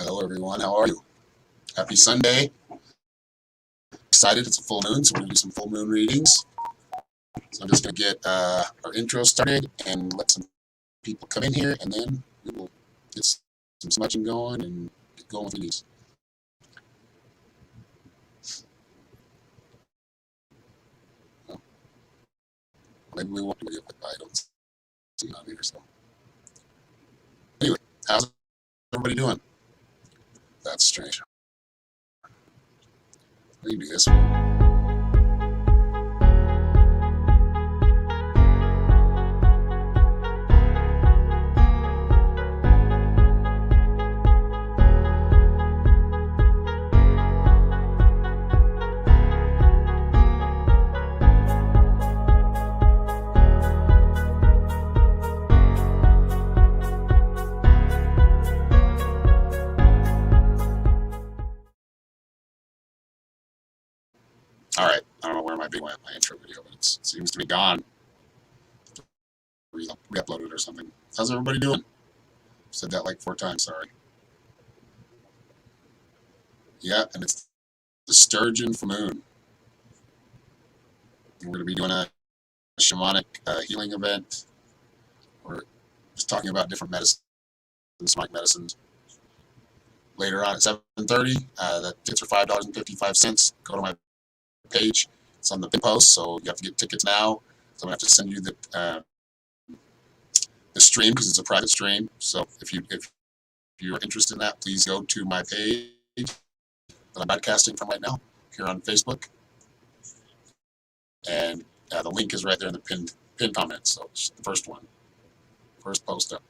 Hello, everyone. How are you? Happy Sunday. Excited. It's a full moon, so we're going to do some full moon readings. So I'm just going to get our intro started and let some people come in here, and then we will get some smudging going and get going with these. Well, maybe we won't do it, but I don't see it on here. So anyway, how's everybody doing? That's strange. Let me do this one. All right, I don't know where my big went, my intro video, but it seems to be gone. Re-uploaded or something. How's everybody doing? Said that like 4 times, sorry. Yeah, and it's the Sturgeon full moon. We're going to be doing a shamanic healing event. We're just talking about different medicines, shamanic medicines. Later on at 7:30, the tickets are $5.55. Go to my page. It's on the pin post, so you have to get tickets now. So I'm gonna have to send you the stream because it's a private stream. So if you're interested in that, please go to my page that I'm broadcasting from right now here on Facebook, and the link is right there in the pinned comment. So it's the first post up.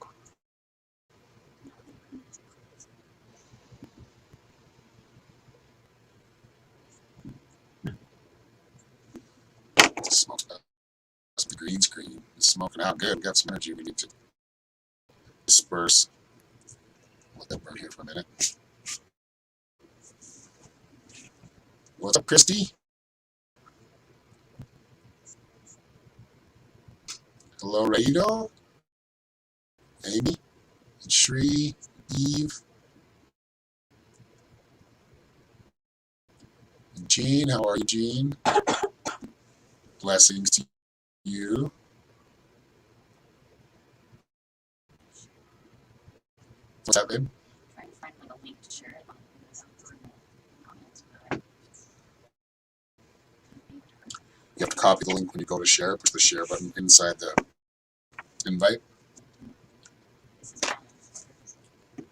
Smoke up. That's the green screen. It's smoking out good. We got some energy we need to disperse. Let that burn here for a minute. What's up, Christy? Hello, Raido, Amy, Shri, Eve, Jean. How are you, Jean? Blessings to you. What's up, babe? Trying to find a link to share it on comments. You have to copy the link when you go to share. Push the share button inside the invite.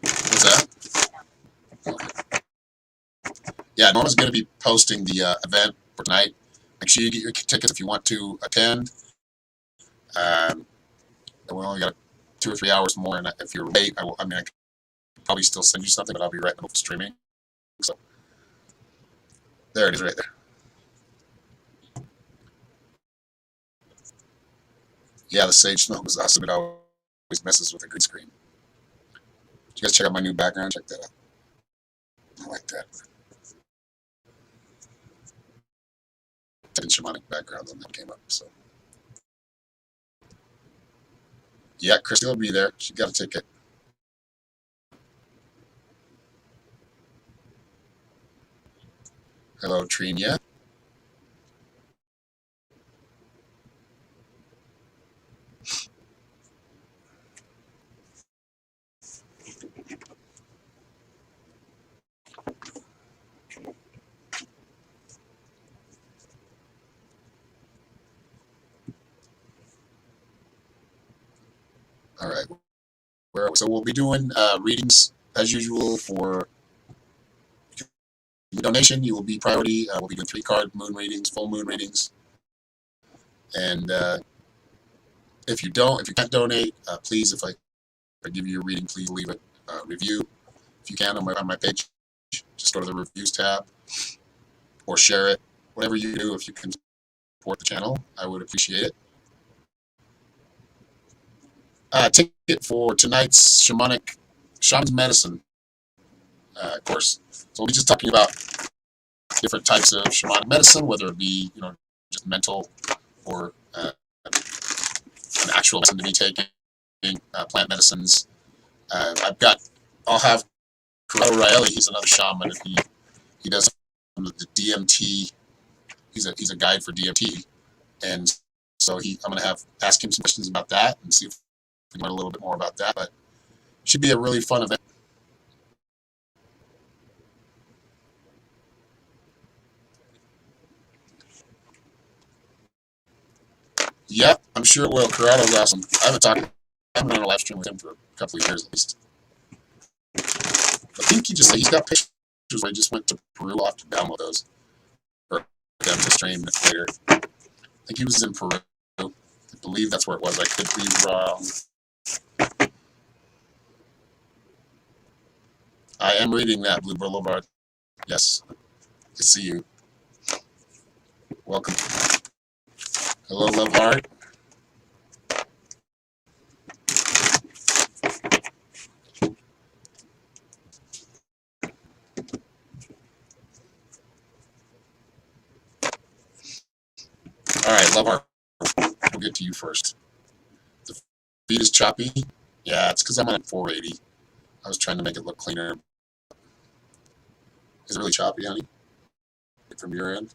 What's that? Okay. Yeah, Norma's going to be posting the event for tonight. Make sure you get your tickets if you want to attend. We only got 2 or 3 hours more, and if you're late, I can probably still send you something, but I'll be right in the middle of streaming. So there it is, right there. Yeah, the sage smoke was awesome. It always messes with the green screen. Did you guys check out my new background? Check that out. I like that. Shamanic background, and that came up. So yeah, Christy will be there. She got a ticket. Hello, Trinia. All right. So we'll be doing readings as usual for donation. You will be priority. We'll be doing 3-card moon readings, full moon readings. And if you can't donate, please, if I give you a reading, please leave a review. If you can, on my page, just go to the reviews tab or share it. Whatever you do, if you can support the channel, I would appreciate it. Ticket for tonight's Shaman's Medicine course. So we'll be just talking about different types of shamanic medicine, whether it be just mental or an actual medicine to be taken, plant medicines. I'll have Corrado Riley, he's another shaman. He does the DMT. He's a guide for DMT, and so I'm gonna ask him some questions about that and see if we can learn a little bit more about that. But it should be a really fun event. Yep, I'm sure it will. Corrado's awesome. I haven't done a live stream with him for a couple of years at least. I think he's got pictures where he just went to Peru. I'll have to download those or them to stream later. I think he was in Peru. I believe that's where it was. I could be wrong. I am reading that, Blue Boulevard. Yes, I see you. Welcome. Hello, Love Heart. All right, Love Heart. We'll get to you first. The feed is choppy. Yeah, it's because I'm on 480. I was trying to make it look cleaner. Is it really choppy, honey? From your end?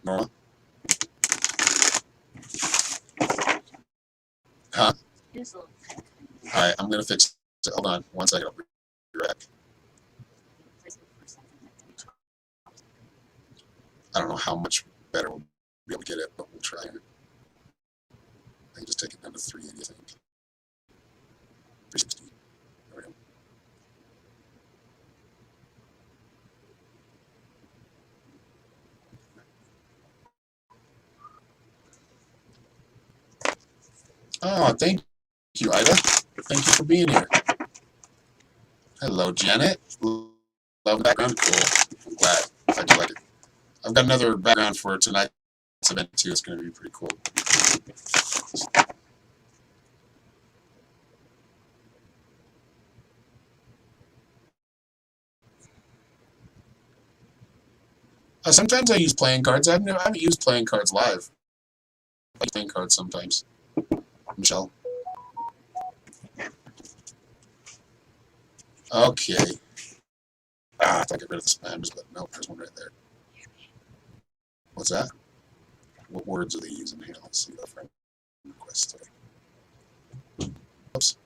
Norma? Huh? It is a little kind of All right, I'm going to fix it. Hold on 1 second. I'll be right back. Facebook for something that can be chopped. I don't know how much better we'll be able to get it, but we'll try it. I can just take it down to 380, I think. 360. There we go. Oh, thank you, Ida. Thank you for being here. Hello, Janet. Love the background. Cool. I'm glad. I like it. I've got another background for tonight's event, too. It's going to be pretty cool. Sometimes I use playing cards. I haven't used playing cards live. I use playing cards sometimes. Michelle. Okay. I thought I get rid of the spammers, but no, there's one right there. What's that? What words are they using here? Let's see the friend request today. Oops.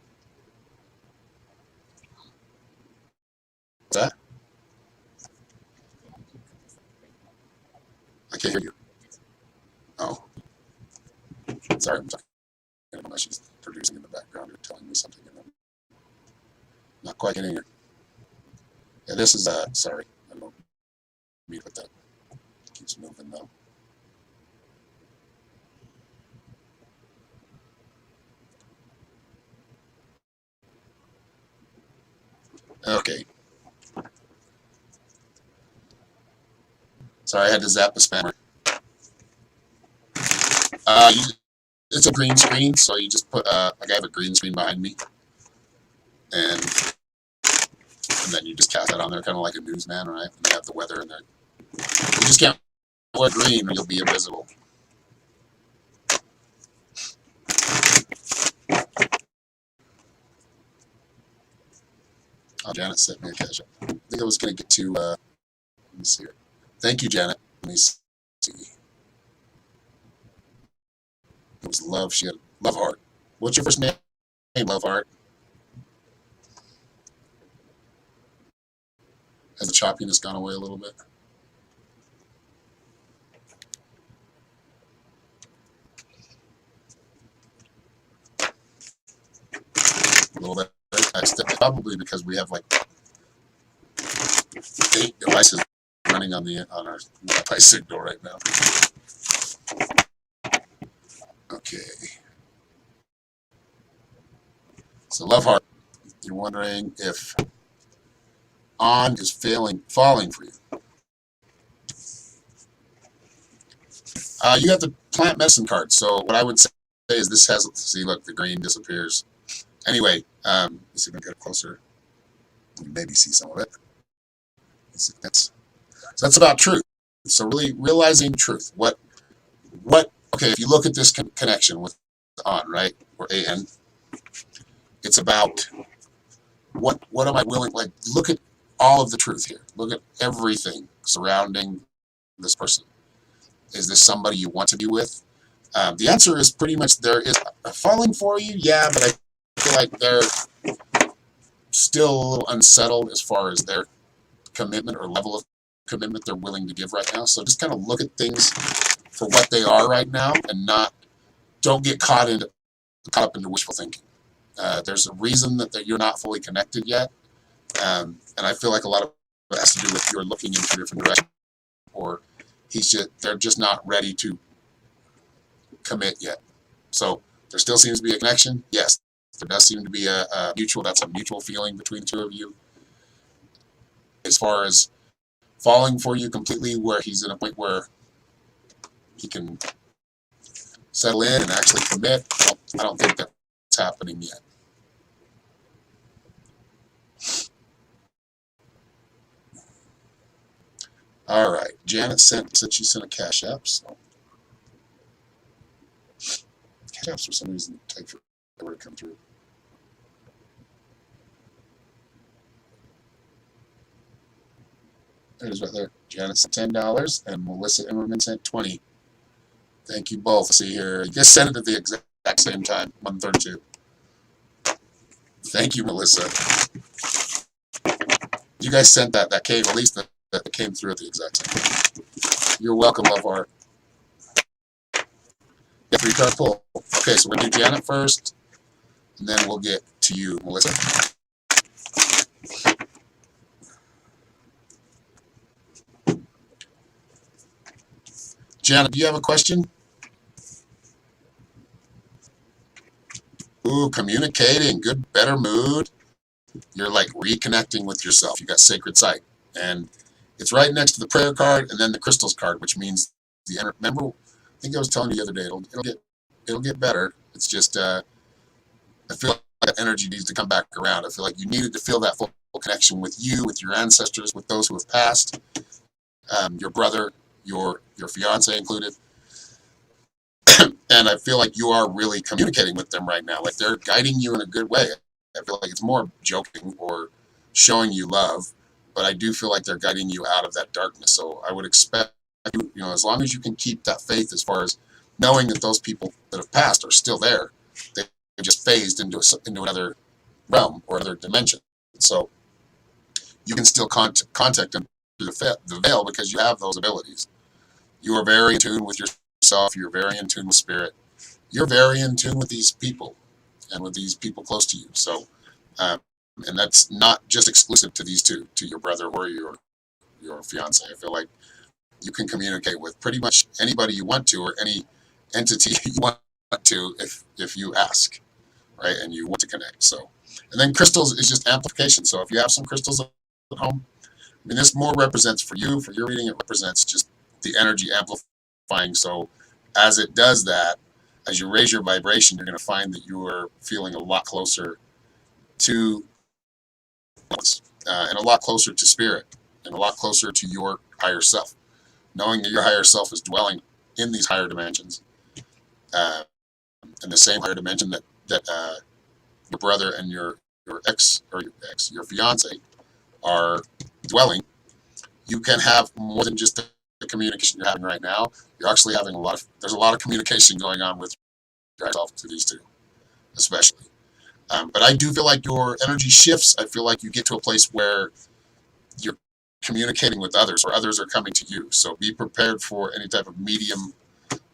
What's that? I can't hear you. Oh. Sorry, I'm talking unless she's producing in the background or telling me something and I'm not quite getting her. Yeah, this is sorry. I don't mean with that. Keeps moving though. Okay. Sorry, I had to zap the spammer. It's a green screen, so you just put like I have a green screen behind me, and then you just cast that on there, kind of like a newsman, right? And they have the weather in there. You just can't wear green, or you'll be invisible. Oh, Janet sent me a cash. I think I was going to get to. Let me see here. Thank you, Janet. Let me see. It was Love. She had Love Heart. What's your first name? Love Heart. Has the choppiness gone away a little bit? A little bit. Probably because we have like 8 devices running on our Wi-Fi signal right now. Okay. So Love Heart, you're wondering if on is falling for you. You have the plant medicine card. So what I would say is this has, see, look, the green disappears. Anyway, let's see if I can get it closer. You can maybe see some of it. So that's about truth. So really realizing truth. Okay, if you look at this connection with on, right, or AN, It's about what am I willing, like, look at all of the truth here. Look at everything surrounding this person. Is this somebody you want to be with? The answer is pretty much there is a falling for you, yeah, but I feel like they're still a little unsettled as far as their commitment or level of commitment they're willing to give right now. So just kind of look at things for what they are right now, and don't get caught up into wishful thinking. There's a reason that you're not fully connected yet, and I feel like a lot of it has to do with you're looking in two different directions, or they're just not ready to commit yet. So there still seems to be a connection. Yes, there does seem to be a mutual feeling between the two of you. As far as falling for you completely, where he's in a point where he can settle in and actually commit, I don't think that's happening yet. All right, Janet said she sent a cash app. So cash apps for some reason take forever to come through. There's right there. Janet sent $10 and Melissa Emmerman sent 20. Thank you both. See here, you guys sent it at the exact same time, 1:32. Thank you, Melissa. You guys sent that came, at least that came through at the exact same time. You're welcome, love heart. Yeah, 3-card pull. Okay, so we're going to do Janet first, and then we'll get to you, Melissa. Janet, do you have a question? Ooh, communicating, good, better mood. You're like reconnecting with yourself. You got sacred sight, and it's right next to the prayer card and then the crystals card, which means remember, I think I was telling you the other day, it'll get better. It's just I feel like that energy needs to come back around. I feel like you needed to feel that full connection with you, with your ancestors, with those who have passed, your brother, your fiance included. And I feel like you are really communicating with them right now. Like they're guiding you in a good way. I feel like it's more joking or showing you love, but I do feel like they're guiding you out of that darkness. So I would expect as long as you can keep that faith, as far as knowing that those people that have passed are still there, they just phased into another realm or other dimension. So you can still contact them through the veil because you have those abilities. You are very in tune with yourself. You're very in tune with spirit. You're very in tune with these people and with these people close to you. So, and that's not just exclusive to these two, to your brother or your fiance. I feel like you can communicate with pretty much anybody you want to, or any entity you want to, if you ask, right? And you want to connect. So, and then crystals is just amplification. So if you have some crystals at home, I mean, this more represents for you, for your reading, it represents just the energy amplifying. So as it does that, as you raise your vibration, you're going to find that you are feeling a lot closer to and a lot closer to spirit, and a lot closer to your higher self, knowing that your higher self is dwelling in these higher dimensions, uh, in the same higher dimension that your brother and your fiance are dwelling. You can have more than just the communication you're having right now. You're actually having there's a lot of communication going on with yourself to these two, especially. But I do feel like your energy shifts. I feel like you get to a place where you're communicating with others, or others are coming to you. So be prepared for any type of medium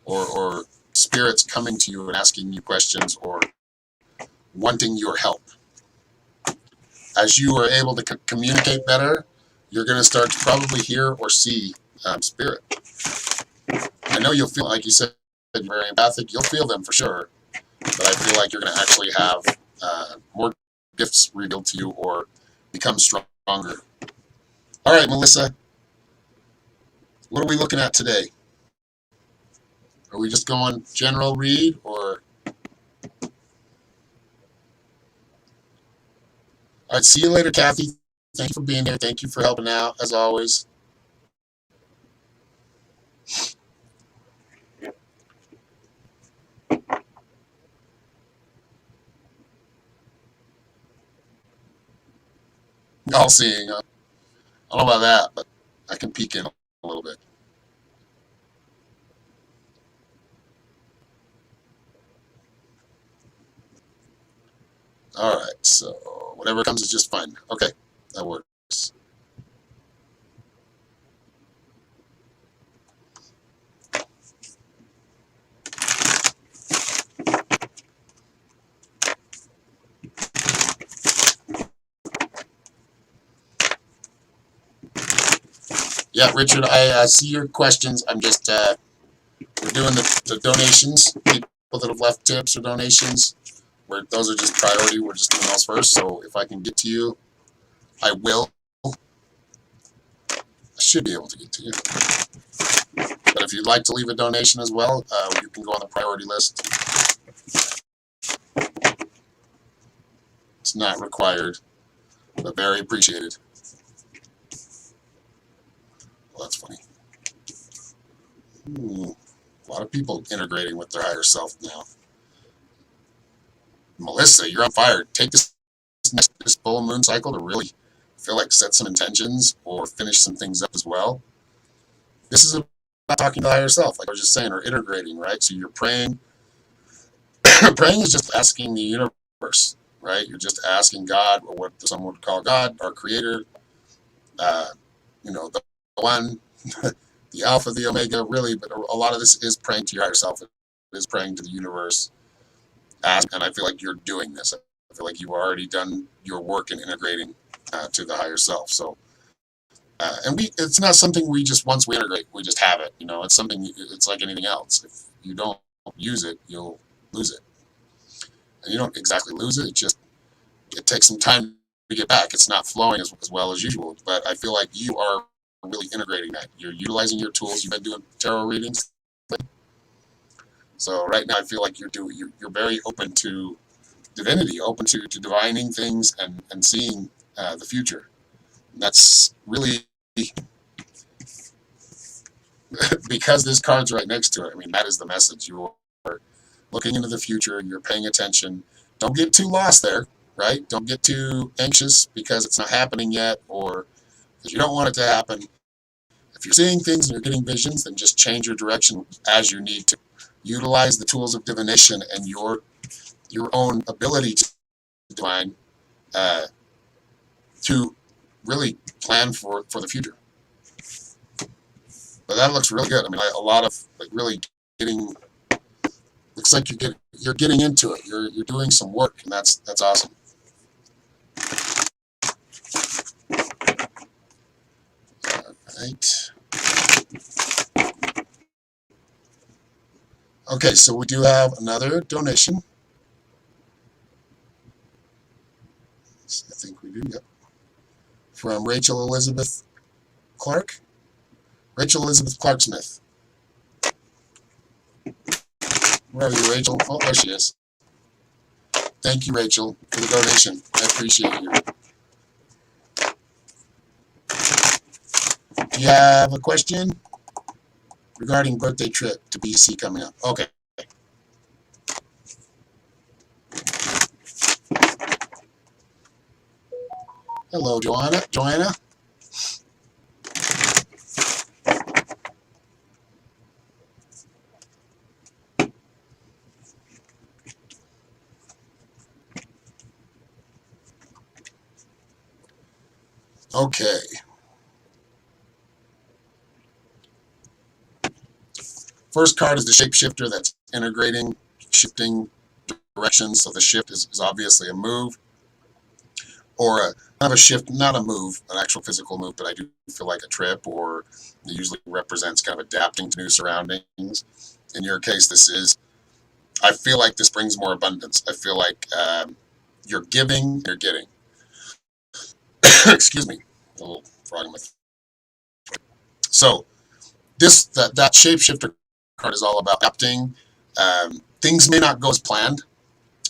or spirits coming to you and asking you questions or wanting your help. As you are able to communicate better, you're going to start to probably hear or see spirit. I know you'll feel, like you said, you're very empathic. You'll feel them for sure, but I feel like you're going to actually have more gifts revealed to you or become stronger. All right, Melissa, what are we looking at today? Are we just going general read, or? All right, see you later, Kathy. Thank you for being here. Thank you for helping out, as always. all seeing. I don't know about that, but I can peek in a little bit. All right, so whatever comes is just fine. Okay, that works. Yeah, Richard, I see your questions. I'm just we're doing the donations. People that have left tips or donations, those are just priority. We're just doing those first. So if I can get to you, I will. I should be able to get to you. But if you'd like to leave a donation as well, you can go on the priority list. It's not required, but very appreciated. Well, that's funny. A lot of people integrating with their higher self now. Melissa, you're on fire. Take this full moon cycle to really feel like set some intentions or finish some things up as well. This is about talking to the higher self, like I was just saying, or integrating, right? So you're praying. Praying is just asking the universe, right? You're just asking God, or what some would call God, our creator, uh, the one, the alpha, the omega, really. But a lot of this is praying to your higher self. It is praying to the universe. And I feel like you're doing this. I feel like you've already done your work in integrating to the higher self. So, it's not something we just, once we integrate, we just have it. It's something, it's like anything else. If you don't use it, you'll lose it. And you don't exactly lose it. It takes some time to get back. It's not flowing as well as usual. But I feel like you are really integrating that. You're utilizing your tools. You've been doing tarot readings. So right now I feel like you're very open to divinity, open to divining things and seeing the future. And that's really because this card's right next to it. I mean, that is the message. You are looking into the future. You're paying attention. Don't get too lost there, right? Don't get too anxious because it's not happening yet or because you don't want it to happen. If you're seeing things and you're getting visions, then just change your direction as you need to. Utilize the tools of divination and your own ability to divine to really plan for the future. But that looks really good. I mean, a lot of really getting. Looks like you're getting into it. You're doing some work, and that's awesome. All right. Okay, so we do have another donation. I think we do. Yep. From Rachel Elizabeth Clark. Rachel Elizabeth Clark Smith. Where are you, Rachel? Oh, there she is. Thank you, Rachel, for the donation. I appreciate you. Do you have a question regarding birthday trip to BC coming up? Okay. Hello, Joanna. Joanna? Okay. First card is the shapeshifter that's integrating, shifting directions. So the shift is obviously a move or kind of a shift, not a move, an actual physical move, but I do feel like a trip, or it usually represents kind of adapting to new surroundings. In your case, I feel like this brings more abundance. I feel like you're giving, you're getting. Excuse me, a little frog in my throat. So that shapeshifter card is all about adapting. Things may not go as planned,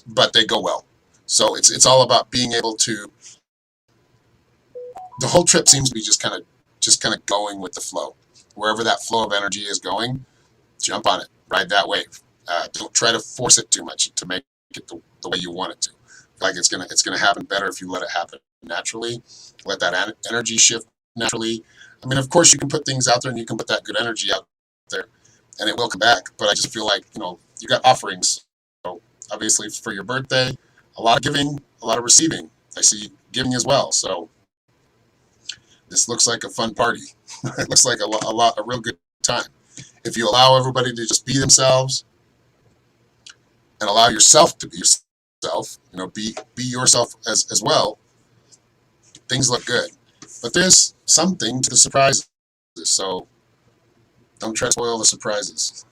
but they go well. So it's all about being able to. The whole trip seems to be just kind of going with the flow. Wherever that flow of energy is going, jump on it, ride that wave. Don't try to force it too much to make it the way you want it to. Like it's gonna happen better if you let it happen naturally. Let that energy shift naturally. I mean, of course, you can put things out there and you can put that good energy out there and it will come back. But I just feel like, you got offerings. So obviously for your birthday, a lot of giving, a lot of receiving. I see giving as well. So this looks like a fun party. It looks like a real good time. If you allow everybody to just be themselves and allow yourself to be yourself, be yourself as well, things look good. But there's something to the surprises. So don't try to spoil the surprises.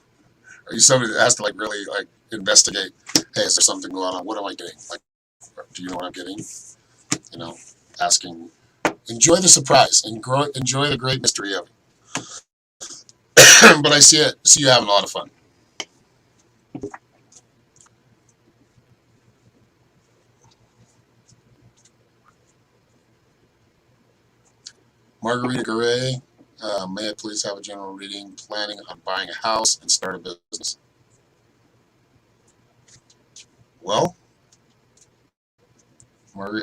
Are you somebody that has to really investigate? Hey, is there something going on? What am I getting? Do you know what I'm getting? You know, asking. Enjoy the surprise and enjoy the great mystery of it. But I see you having a lot of fun. Margarita Garay, may I please have a general reading? Planning on buying a house and start a business. Well,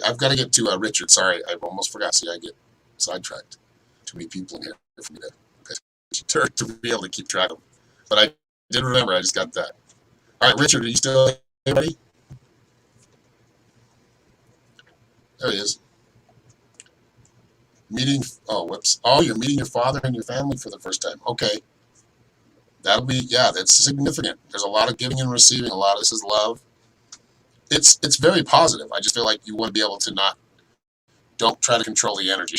I've got to get to Richard. Sorry, I almost forgot. See, I get sidetracked. Too many people in here for me to be able to keep track of them. But I did remember. I just got that. All right, Richard, are you still there, buddy? There he is. Meeting. Oh, whoops. Oh, you're meeting your father and your family for the first time. Okay. That'll be, yeah, that's significant. There's a lot of giving and receiving. A lot of this is love. It's very positive. I just feel like you want to be able to don't try to control the energy.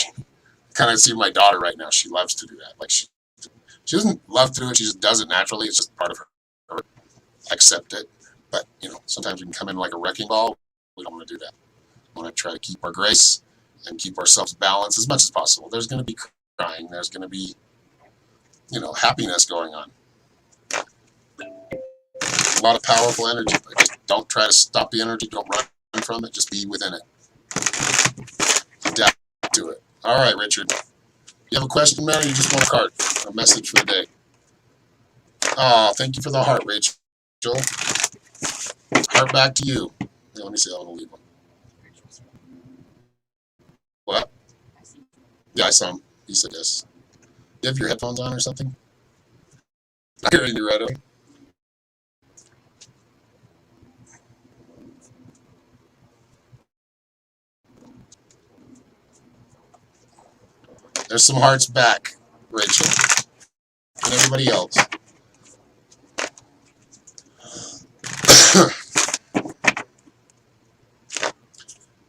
Kind of see my daughter right now. She loves to do that. She doesn't love to do it. She just does it naturally. It's just part of her. Accept it. But, sometimes we can come in like a wrecking ball. We don't want to do that. We want to try to keep our grace and keep ourselves balanced as much as possible. There's going to be crying. There's going to be, happiness going on. A lot of powerful energy, but just don't try to stop the energy. Don't run from it. Just be within it. Adapt to it. All right, Richard. You have a question, man, or you just want a card? A message for the day? Oh, thank you for the heart, Rachel. Heart back to you. Here, let me see. I'm going to leave one. What? Yeah, I saw him. He said yes. You have your headphones on or something? I'm hearing you right away. There's some hearts back, Rachel, and everybody else.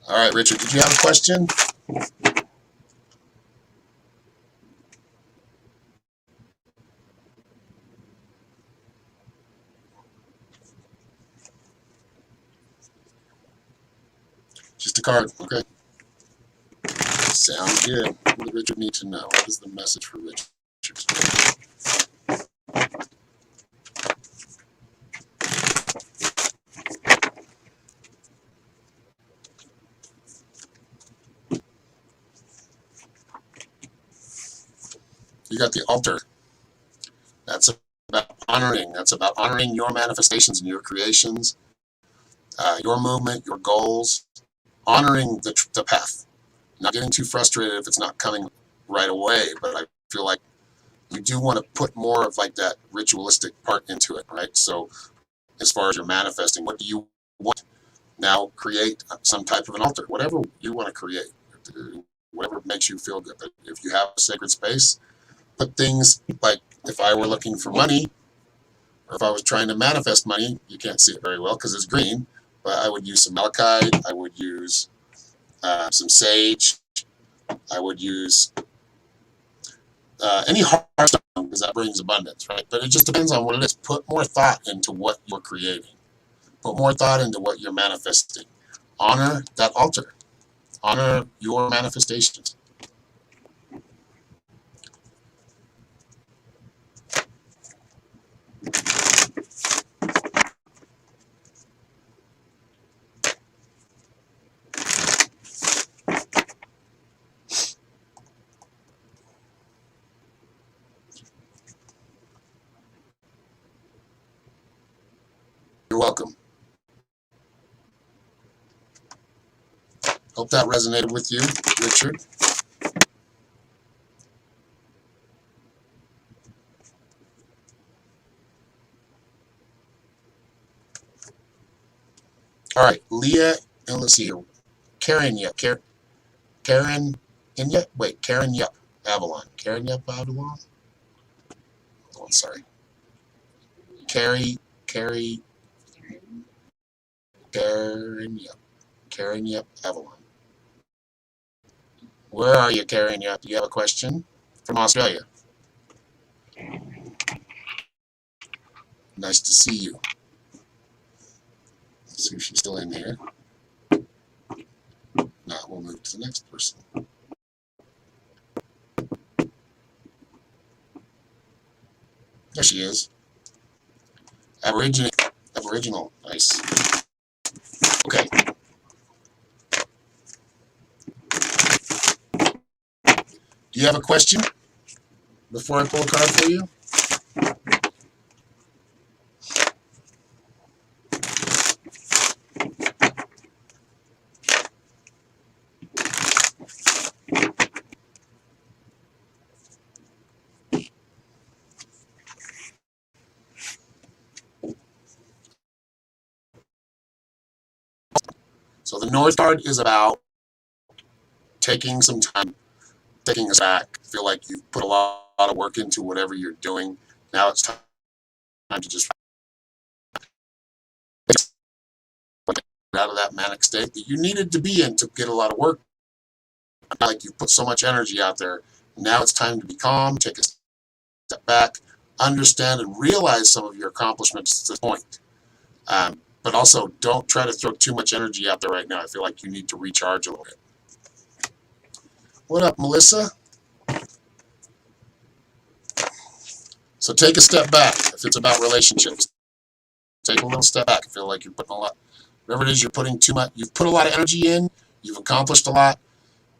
All right, Richard, did you have a question? Just a card, okay. Sounds good. What does Richard need to know? What is the message for Richard? You got the altar. That's about honoring. That's about honoring your manifestations and your creations, your movement, your goals, honoring the path. Not getting too frustrated if it's not coming right away, but I feel like you do want to put more of that ritualistic part into it, right? So as far as you're manifesting, what do you want? Now create some type of an altar, whatever you want to create, whatever makes you feel good. But if you have a sacred space, put things like if I were looking for money, or if I was trying to manifest money, you can't see it very well because it's green, but I would use some malachite, I would use some sage, I would use any hard stone because that brings abundance, right? But it just depends on what it is. Put more thought into what you're creating. Put more thought into what you're manifesting. Honor that altar. Honor your manifestations. You're welcome. Hope that resonated with you, Richard. All right, Leah, and let's see here. Karen Yup. Karen Yup. Wait, Karen Yup. Avalon. Karen Yup Avalon? Oh, sorry. Carrie, Karen Yup. Karen Yup Avalon. Where are you, Karen Yup? Do you have a question? From Australia. Nice to see you. Let's see if she's still in here. Now we'll move to the next person. There she is. Aboriginal. Nice. Okay. Do you have a question before I pull a card for you? So the North card is about taking some time, taking us back. I feel like you've put a lot of work into whatever you're doing. Now it's time to just get out of that manic state that you needed to be in to get a lot of work. Like you've put so much energy out there. Now it's time to be calm, take a step back, understand and realize some of your accomplishments to this point. But also don't try to throw too much energy out there right now. I feel like you need to recharge a little bit. What up, Melissa? So take a step back. If it's about relationships, take a little step back. I feel like you're putting a lot, whatever it is you're putting too much, you've put a lot of energy in, you've accomplished a lot.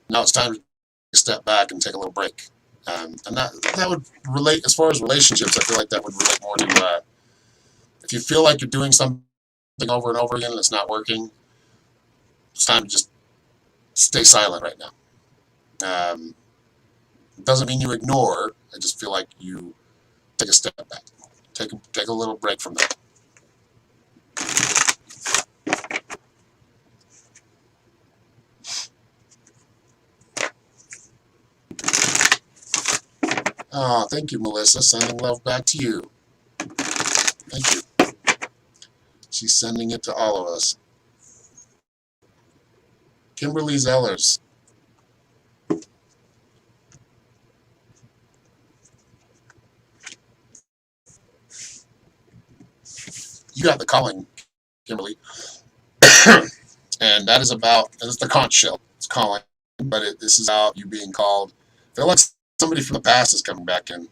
Now it's time to take a step back and take a little break. And that would relate, as far as relationships, I feel like that would relate more to, if you feel like you're doing something over and over again and it's not working, it's time to just stay silent right now. It doesn't mean you ignore. I just feel like you take a step back. Take a little break from that. Oh, thank you, Melissa. Sending love back to you. Thank you. She's sending it to all of us. Kimberly Zellers. You got the calling, Kimberly. And that is about, it's the conch shell. It's calling, but this is about you being called. I feel like somebody from the past is coming back in.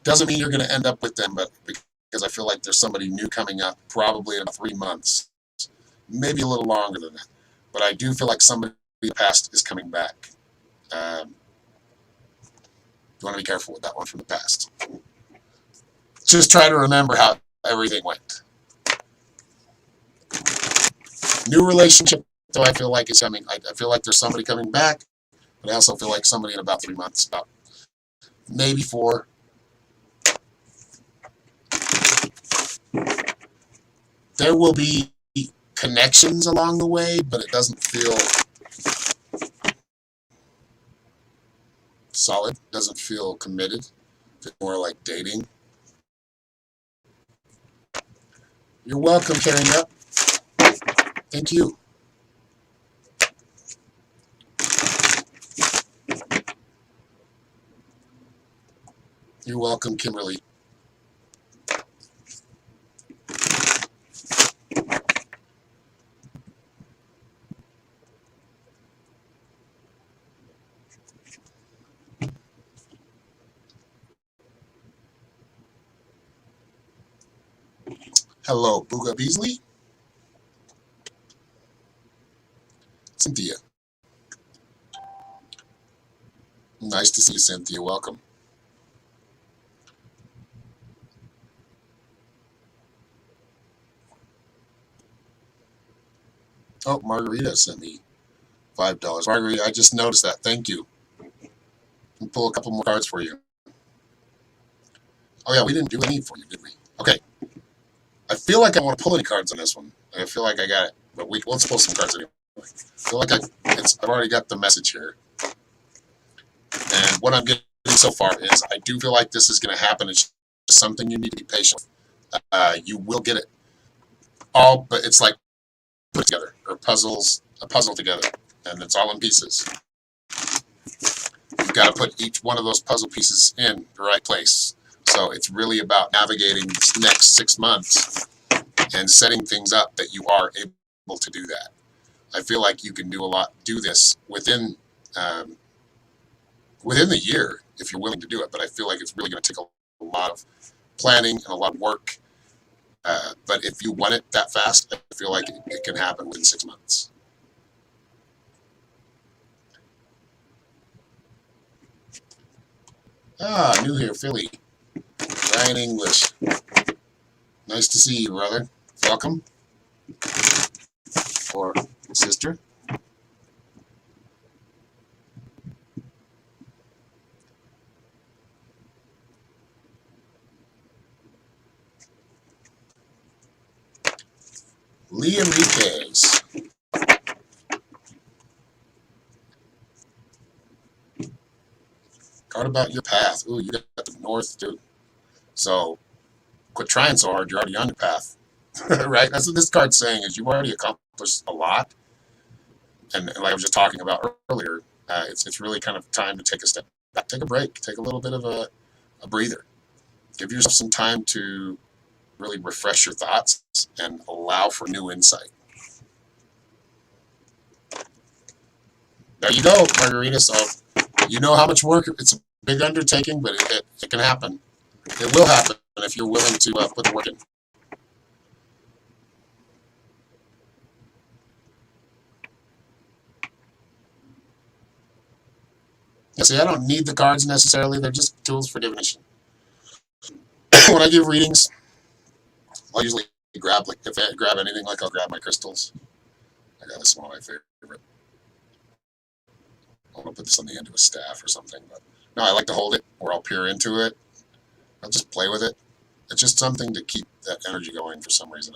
Doesn't mean you're going to end up with them, but because I feel like there's somebody new coming up probably in about 3 months, maybe a little longer than that. But I do feel like somebody from the past is coming back. You want to be careful with that one from the past. Just try to remember how everything went. New relationship, though, I feel like is coming. I feel like there's somebody coming back, but I also feel like somebody in about 3 months, about maybe 4. There will be connections along the way, but it doesn't feel solid, doesn't feel committed. It's more like dating. You're welcome, Karen Up. Thank you. You're welcome, Kimberly. Hello, Booga Beasley. Cynthia. Nice to see you, Cynthia. Welcome. Oh, Margarita sent me $5. Marguerite, I just noticed that. Thank you. I'll pull a couple more cards for you. Oh yeah, we didn't do any for you, did we? Okay. I feel like I want to pull any cards on this one. I feel like I got it, but let's pull some cards anyway. I feel like I've already got the message here. And what I'm getting so far is I do feel like this is going to happen. It's just something you need to be patient with. You will get it all, but it's like put together, or a puzzle together, and it's all in pieces. You've got to put each one of those puzzle pieces in the right place. So it's really about navigating this next 6 months and setting things up that you are able to do that. I feel like you can do this within the year if you're willing to do it. But I feel like it's really going to take a lot of planning and a lot of work. But if you want it that fast, I feel like it can happen within 6 months. New here, Philly. Ryan English. Nice to see you, brother. Welcome. Or sister. Lee Enriquez. Card about your path. Ooh, you got the north, too. So quit trying so hard. You're already on your path. Right? That's what this card's saying is you've already accomplished a lot. And like I was just talking about earlier, it's really kind of time to take a step back, take a break, take a little bit of a breather. Give yourself some time to really refresh your thoughts and allow for new insight. There you go, Margarita. So you know how much work. It's a big undertaking, but it can happen. It will happen if you're willing to put the work in. Yeah, see, I don't need the cards necessarily. They're just tools for divination. When I give readings, I'll usually grab, like, if I grab anything, like I'll grab my crystals. I got this one of my favorite. I'm going to put this on the end of a staff or something. But no, I like to hold it, or I'll peer into it. I'll just play with it. It's just something to keep that energy going for some reason.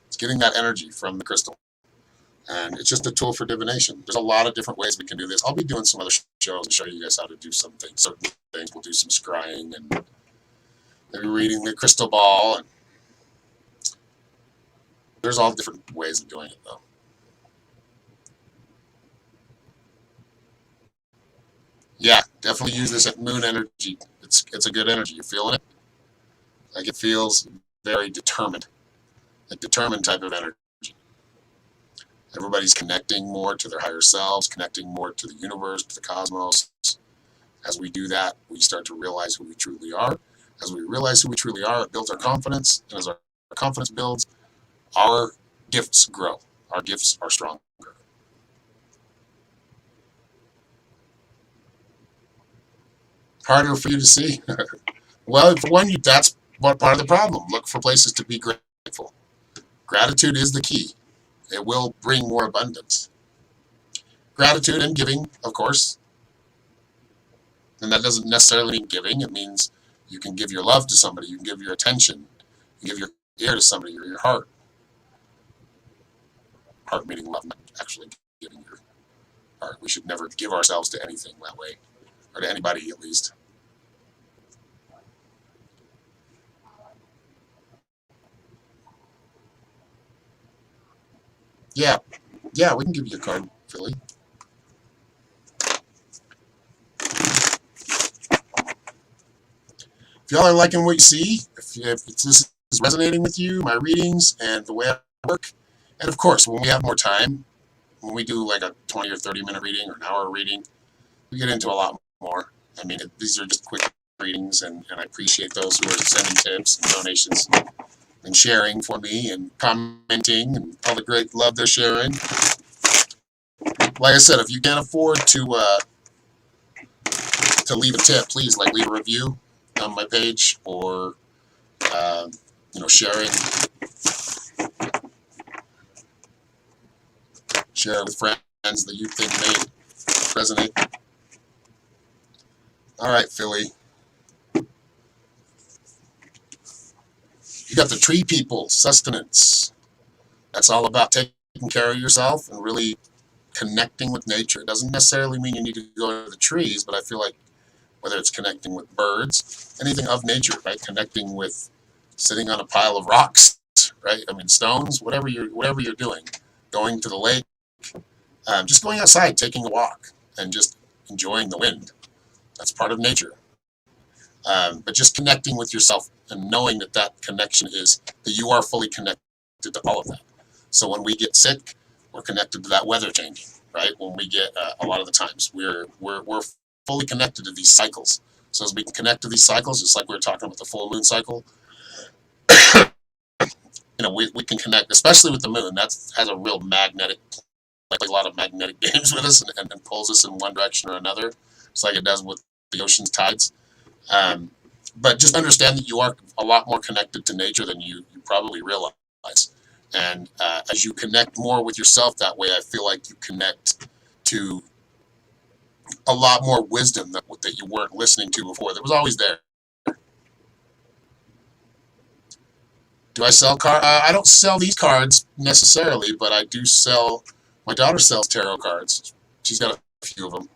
It's getting that energy from the crystal. And it's just a tool for divination. There's a lot of different ways we can do this. I'll be doing some other shows and show you guys how to do certain things. We'll do some scrying and maybe reading the crystal ball. And there's all different ways of doing it, though. Yeah, definitely use this at moon energy. It's a good energy. You're feeling it? Like it feels very determined. A determined type of energy. Everybody's connecting more to their higher selves, connecting more to the universe, to the cosmos. As we do that, we start to realize who we truly are. As we realize who we truly are, it builds our confidence. And as our confidence builds, our gifts grow. Our gifts are stronger. Harder for you to see? Well, for one, that's part of the problem. Look for places to be grateful. Gratitude is the key. It will bring more abundance. Gratitude and giving, of course. And that doesn't necessarily mean giving. It means you can give your love to somebody. You can give your attention. You give your ear to somebody or your heart. Heart meaning love, not actually giving your heart. We should never give ourselves to anything that way, or to anybody at least. Yeah, yeah, we can give you a card, Philly. If y'all are liking what you see, if this is resonating with you, my readings and the way I work, and of course, when we have more time, when we do like a 20 or 30-minute reading or an hour reading, we get into a lot more. I mean, these are just quick readings, and I appreciate those who are sending tips and donations and sharing for me and commenting and all the great love they're sharing. Like I said, if you can't afford to leave a tip, please leave a review on my page or sharing, share it with friends. that you think may resonate? All right, Philly. You got the tree people, sustenance. That's all about taking care of yourself and really connecting with nature. It doesn't necessarily mean you need to go to the trees, but I feel like whether it's connecting with birds, anything of nature, right? Connecting with sitting on a pile of rocks, right? I mean, stones, whatever you're doing, going to the lake, just going outside, taking a walk, and just enjoying the wind. That's part of nature. But just connecting with yourself and knowing that that connection is that you are fully connected to all of that. So when we get sick, we're connected to that weather changing, right? When we get a lot of the times we're fully connected to these cycles. So as we connect to these cycles, just like we were talking about the full moon cycle, we can connect, especially with the moon. That has a real magnetic, like a lot of magnetic games with us and pulls us in one direction or another. It's like it does with the ocean's tides. Um, but just understand that you are a lot more connected to nature than you probably realize. And as you connect more with yourself that way, I feel like you connect to a lot more wisdom that you weren't listening to before. That was always there. Do I sell cards? I don't sell these cards necessarily, but I do sell. My daughter sells tarot cards. She's got a few of them.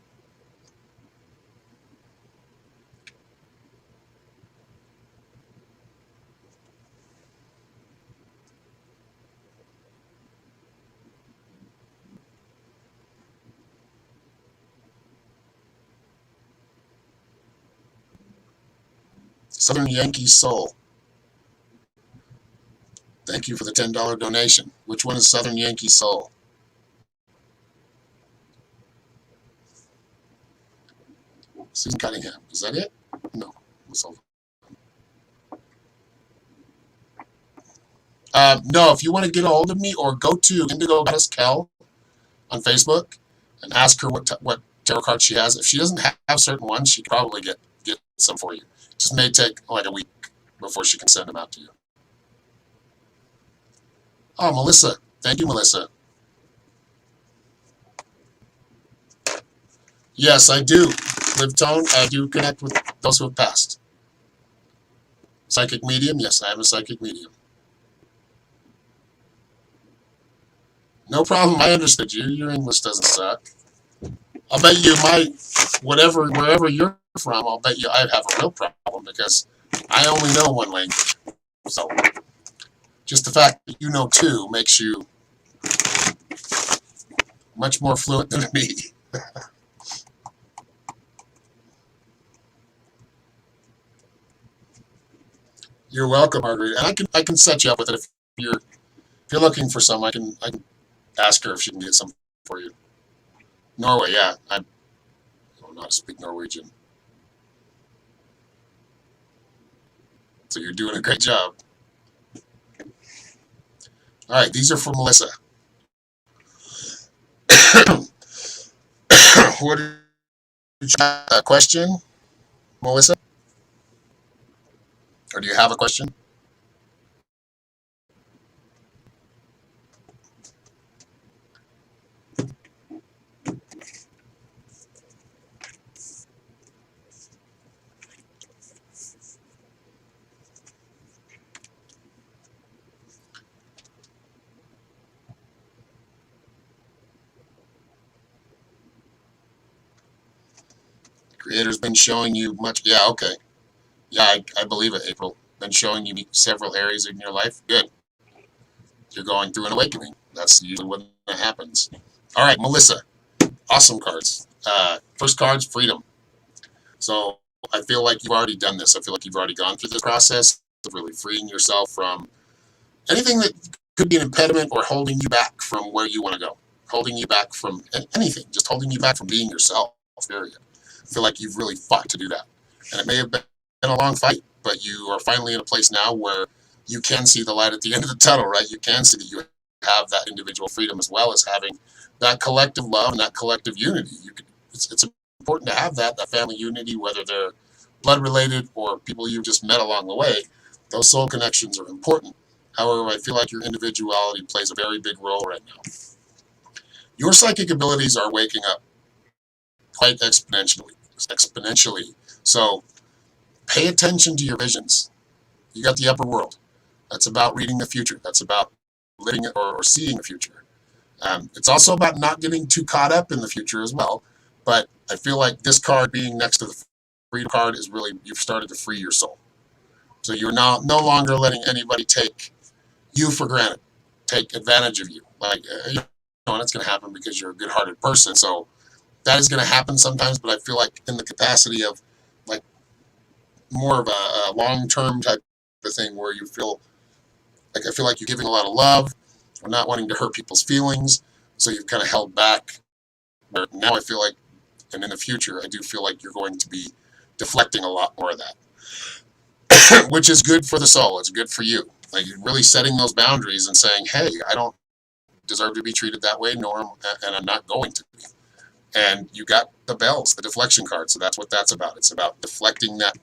Southern Yankee Soul. Thank you for the $10 donation. Which one is Southern Yankee Soul? Susan Cunningham. Is that it? No. No, if you want to get a hold of me, or go to Indigo Goddess Kel on Facebook and ask her what tarot cards she has. If she doesn't have certain ones, she could probably get some for you. It just may take like a week before she can send them out to you. Oh, Melissa. Thank you, Melissa. Yes, I do. Live tone, I do connect with those who have passed. Psychic medium? Yes, I am a psychic medium. No problem. I understood you. Your English doesn't suck. I'll bet you wherever you're from, I'll bet you I'd have a real problem because I only know one language. So just the fact that you know two makes you much more fluent than me. You're welcome, Marguerite. And I can set you up with it if you're looking for some. I can ask her if she can get some for you. Norway, yeah. I don't know how to speak Norwegian, so you're doing a great job. All right, these are for Melissa. What did you a question, Melissa? Or do you have a question? Creator's been showing you much. Yeah, okay. Yeah, I believe it, April. Been showing you several areas in your life. Good. You're going through an awakening. That's usually when that happens. All right, Melissa. Awesome cards. First card's freedom. So I feel like you've already done this. I feel like you've already gone through this process of really freeing yourself from anything that could be an impediment or holding you back from where you want to go. Holding you back from anything. Just holding you back from being yourself, period. I feel like you've really fought to do that. And it may have been a long fight, but you are finally in a place now where you can see the light at the end of the tunnel, right? You can see that you have that individual freedom as well as having that collective love and that collective unity. It's important to have that family unity, whether they're blood related or people you've just met along the way. Those soul connections are important. However, I feel like your individuality plays a very big role right now. Your psychic abilities are waking up quite exponentially. So pay attention to your visions. You got the upper world. That's about reading the future. That's about living or seeing the future. It's also about not getting too caught up in the future as well. But I feel like this card being next to the freedom card is really, you've started to free your soul. So you're now no longer letting anybody take you for granted, take advantage of you. Like, and it's going to happen because you're a good-hearted person. So that is going to happen sometimes. But I feel like in the capacity of like more of a long-term type of thing where you feel like, I feel like you're giving a lot of love or not wanting to hurt people's feelings. So you've kind of held back. But now I feel like, and in the future, I do feel like you're going to be deflecting a lot more of that, which is good for the soul. It's good for you. Like really setting those boundaries and saying, hey, I don't deserve to be treated that way, and I'm not going to be. And you got the bells, the deflection card. So that's what that's about. It's about deflecting that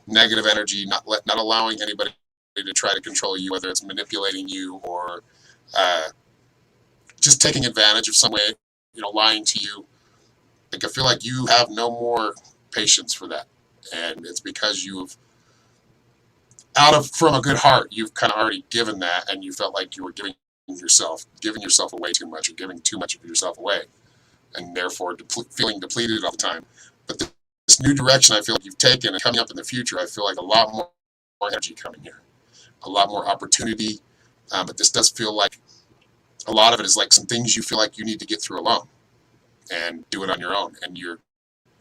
negative energy, not allowing anybody to try to control you, whether it's manipulating you or just taking advantage of some way, lying to you. Like I feel like you have no more patience for that, and it's because you've from a good heart, you've kind of already given that, and you felt like you were giving yourself away too much, or giving too much of yourself away, and therefore feeling depleted all the time. But this new direction I feel like you've taken and coming up in the future, I feel like a lot more energy coming here, a lot more opportunity. But this does feel like a lot of it is like some things you feel like you need to get through alone and do it on your own. And you're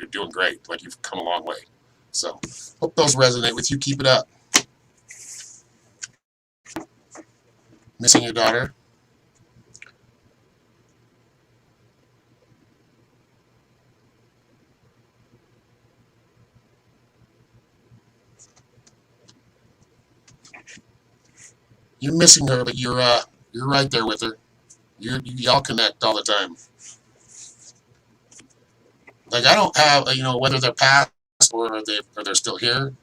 doing great. Like you've come a long way. So hope those resonate with you. Keep it up. Missing your daughter? You're missing her, but you're right there with her. Y'all connect all the time. Like I don't have whether they're past or they're still here,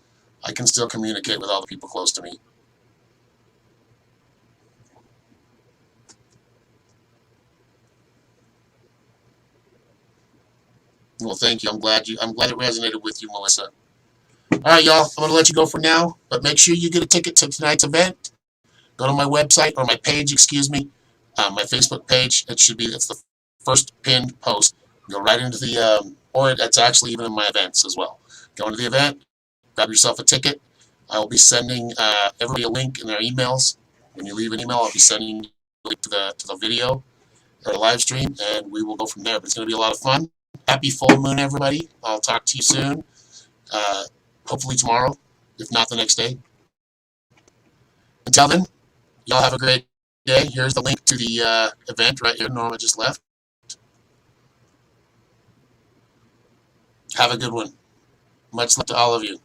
I can still communicate with all the people close to me. Well, thank you. I'm glad it resonated with you, Melissa. All right, y'all. I'm gonna let you go for now, but make sure you get a ticket to tonight's event. Go to my website or my page, excuse me, my Facebook page. It's the first pinned post. Go right into the or it's actually even in my events as well. Go into the event, grab yourself a ticket. I will be sending everybody a link in their emails. When you leave an email, I'll be sending a link to the video or live stream, and we will go from there. But it's going to be a lot of fun. Happy full moon, everybody. I'll talk to you soon. Hopefully tomorrow, if not the next day. Until then, y'all have a great day. Here's the link to the event right here. Norma just left. Have a good one. Much love to all of you.